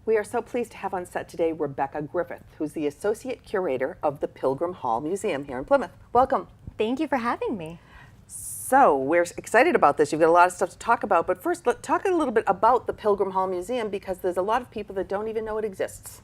We are so pleased to have on set today Rebecca Griffith, who's the Associate Curator of the Pilgrim Hall Museum here in Plymouth. Welcome. Thank you for having me. So, we're excited about this. You've got a lot of stuff to talk about, but first, let's talk a little bit about the Pilgrim Hall Museum because there's a lot of people that don't even know it exists.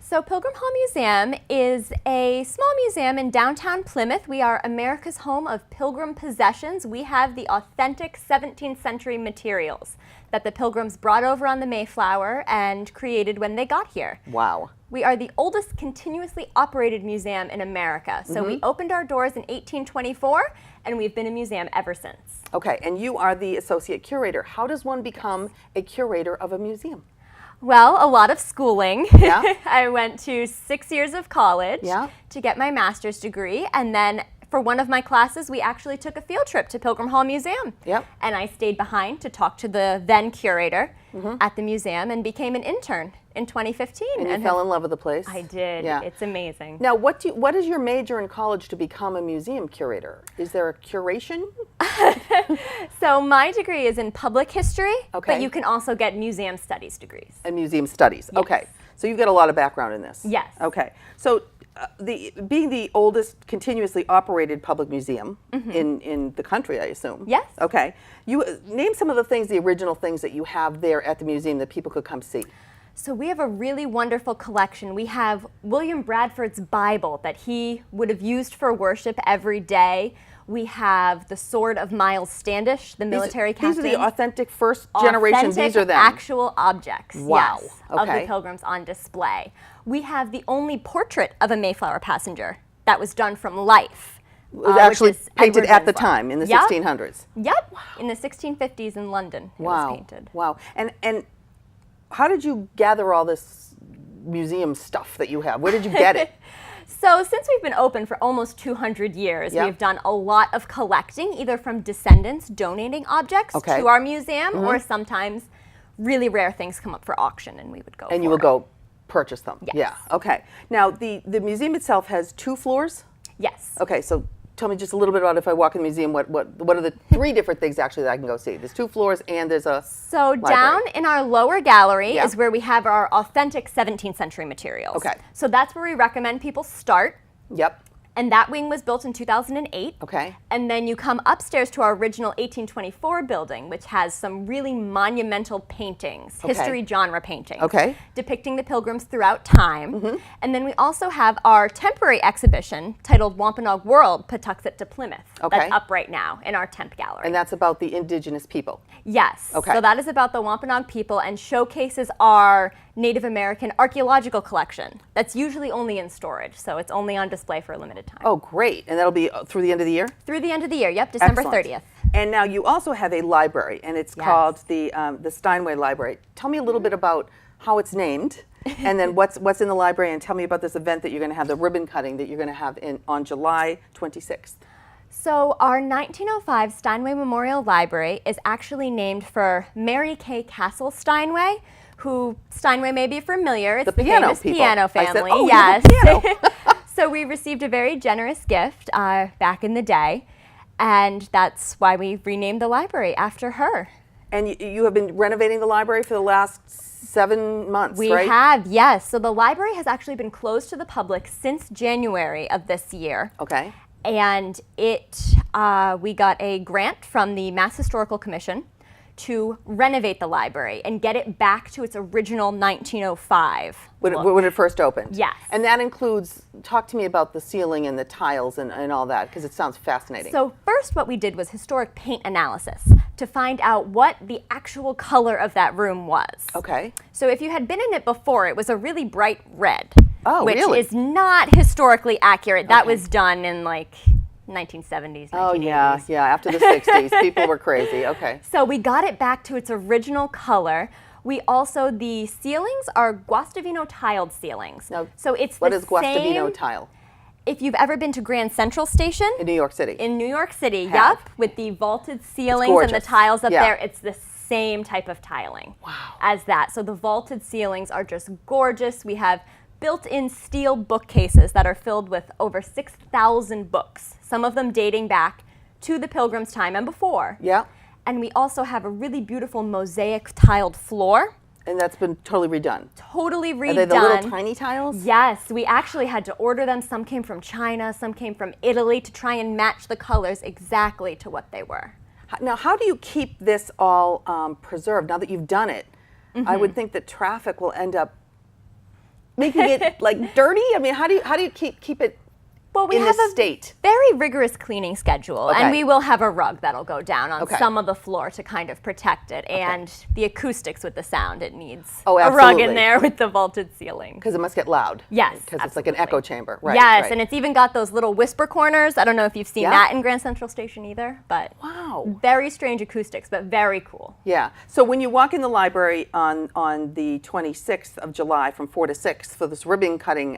So Pilgrim Hall Museum is a small museum in downtown Plymouth. We are America's home of pilgrim possessions. We have the authentic 17th century materials that the pilgrims brought over on the Mayflower and created when they got here. Wow. We are the oldest continuously operated museum in America. So we opened our doors in 1824 and we've been a museum ever since. Okay, and you are the Associate Curator. How does one become a curator of a museum? Well, a lot of schooling. Yeah. I went to 6 years of college to get my master's degree, and then for one of my classes, we actually took a field trip to Pilgrim Hall Museum. Yep. And I stayed behind to talk to the then curator at the museum and became an intern in 2015. And you fell in love with the place? I did. Yeah. It's amazing. Now, what is your major in college to become a museum curator? Is there a curation? So my degree is in public history, Okay. but you can also get museum studies degrees. And museum studies. Yes. Okay. So you've got a lot of background in this. Yes. Okay. So being the oldest continuously operated public museum in the country, I assume. Yes. Okay. You name some of the things, the original things that you have there at the museum that people could come see. So we have a really wonderful collection. We have William Bradford's Bible that he would have used for worship every day. We have the sword of Miles Standish, the military captain. These are the authentic first generation. Authentic, These are them. actual objects, Wow. yes, Okay. of the pilgrims on display. We have the only portrait of a Mayflower passenger that was done from life. It was actually which is painted Edward at the Winslow. time in the Yep. 1600s. Yep, in the 1650s in London it was painted. Wow. And how did you gather all this museum stuff that you have? Where did you get it? So since we've been open for almost 200 years, Yep. we've done a lot of collecting, either from descendants donating objects Okay. to our museum, or sometimes really rare things come up for auction and we would go And for you will it. go purchase them. Yes. Yeah. Okay. Now the museum itself has 2 floors. Yes. Okay. So tell me just a little bit about if I walk in the museum, what are the 3 different things actually that I can go see? There's 2 floors and there's a So library. down in our lower gallery Yeah. is where we have our authentic 17th century materials. Okay. So that's where we recommend people start. Yep. And that wing was built in 2008. Okay. And then you come upstairs to our original 1824 building, which has some really monumental paintings, Okay. history genre paintings, Okay. depicting the pilgrims throughout time. And then we also have our temporary exhibition titled Wampanoag World, Patuxet to Plymouth. Okay. That's up right now in our temp gallery. And that's about the indigenous people. Yes. Okay. So that is about the Wampanoag people and showcases our Native American archaeological collection. That's usually only in storage, so it's only on display for a limited time. Oh, great. And that'll be through the end of the year? Through the end of the year, yep, December Excellent. 30th. And now you also have a library, and it's Yes. called the Steinway Library. Tell me a little bit about how it's named, and then what's in the library, and tell me about this event that you're going to have, the ribbon cutting that you're going to have on July 26th. So our 1905 Steinway Memorial Library is actually named for Mary Kay Castle Steinway, who Steinway may be familiar. It's the piano famous people. piano I said, family. "Oh, you yes. have a piano." So we received a very generous gift back in the day, and that's why we renamed the library after her. And you have been renovating the library for the last 7 months, We right? have, yes. So the library has actually been closed to the public since January of this year. Okay. And we got a grant from the Mass Historical Commission to renovate the library and get it back to its original 1905 look. When it first opened? Yes. And that includes, talk to me about the ceiling and the tiles and all that, because it sounds fascinating. So first what we did was historic paint analysis to find out what the actual color of that room was. Okay. So if you had been in it before, it was a really bright red. Oh, which really? is not historically accurate. That Okay. was done in like 1970s, 1980s. Oh, yeah, after the 60s, people were crazy. Okay. So we got it back to its original color. We also, the ceilings are Guastavino tiled ceilings. Now, so it's what the is Guastavino same, tile? If you've ever been to Grand Central Station In New York City. in New York City, Have. yep, with the vaulted ceilings and the gorgeous. tiles up Yeah. there, it's the same type of tiling as that. So the vaulted ceilings are just gorgeous. We have built-in steel bookcases that are filled with over 6,000 books, some of them dating back to the Pilgrims' time and before. Yeah. And we also have a really beautiful mosaic tiled floor And that's been totally redone. Totally redone. Are they the little tiny tiles? Yes, we actually had to order them. Some came from China, some came from Italy to try and match the colors exactly to what they were. Now, how do you keep this all preserved? Now that you've done it, I would think that traffic will end up making it like dirty. I mean, how do you keep it Well, we in have this a state? very rigorous cleaning schedule, Okay. and we will have a rug that'll go down on Okay. some of the floor to kind of protect it, and the acoustics with the sound, it needs Oh, a rug absolutely. in there with the vaulted ceiling. Because it must get loud. Yes, Because it's like an absolutely. echo chamber. Right. Yes, right. and it's even got those little whisper corners. I don't know if you've seen Yeah. that in Grand Central Station either, but Wow. very strange acoustics, but very cool. Yeah. So when you walk in the library on the 26th of July from 4 to 6 for this ribbon cutting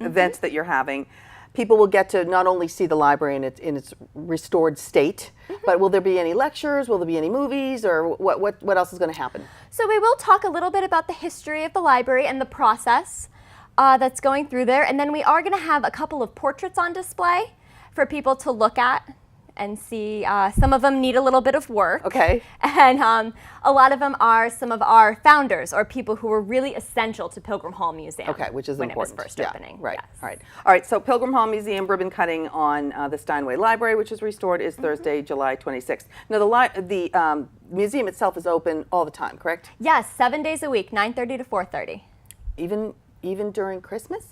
event that you're having, people will get to not only see the library in its restored state, but will there be any lectures? Will there be any movies? Or what else is going to happen? So we will talk a little bit about the history of the library and the process that's going through there, and then we are going to have a couple of portraits on display for people to look at and see. Some of them need a little bit of work. Okay. And a lot of them are some of our founders or people who were really essential to Pilgrim Hall Museum. Okay, which is when important. it was first Yeah, opening. Right. Yes. All right. All right. So Pilgrim Hall Museum ribbon cutting on the Steinway Library, which is restored, is Thursday, July 26th. Now the museum itself is open all the time, correct? Yes, 7 days a week, 9:30 to 4:30. Even during Christmas?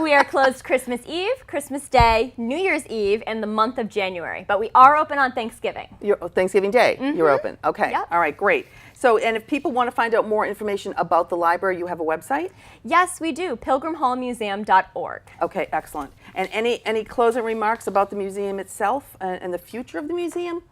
We are closed Christmas Eve, Christmas Day, New Year's Eve, and the month of January. But we are open on Thanksgiving. Thanksgiving Day, you're open. Okay. Yep. All right, great. So, and if people want to find out more information about the library, you have a website? Yes, we do, pilgrimhallmuseum.org. Okay, excellent. And any closing remarks about the museum itself and the future of the museum?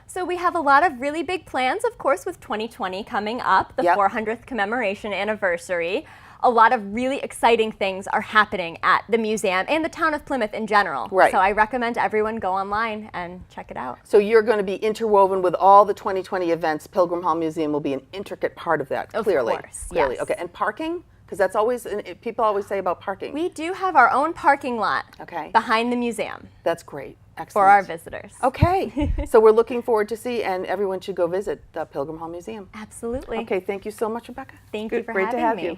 So we have a lot of really big plans, of course, with 2020 coming up, the Yep. 400th commemoration anniversary. A lot of really exciting things are happening at the museum and the town of Plymouth in general. Right. So I recommend everyone go online and check it out. So you're going to be interwoven with all the 2020 events. Pilgrim Hall Museum will be an intricate part of that, Of clearly. course, Clearly. yes. Okay, and parking? Because that's always, people always say about parking. We do have our own parking lot Okay. behind the museum That's great. Excellent. for our visitors. Okay, so we're looking forward to see, and everyone should go visit the Pilgrim Hall Museum. Absolutely. Okay, thank you so much, Rebecca. Thank you for Great to having have me. you.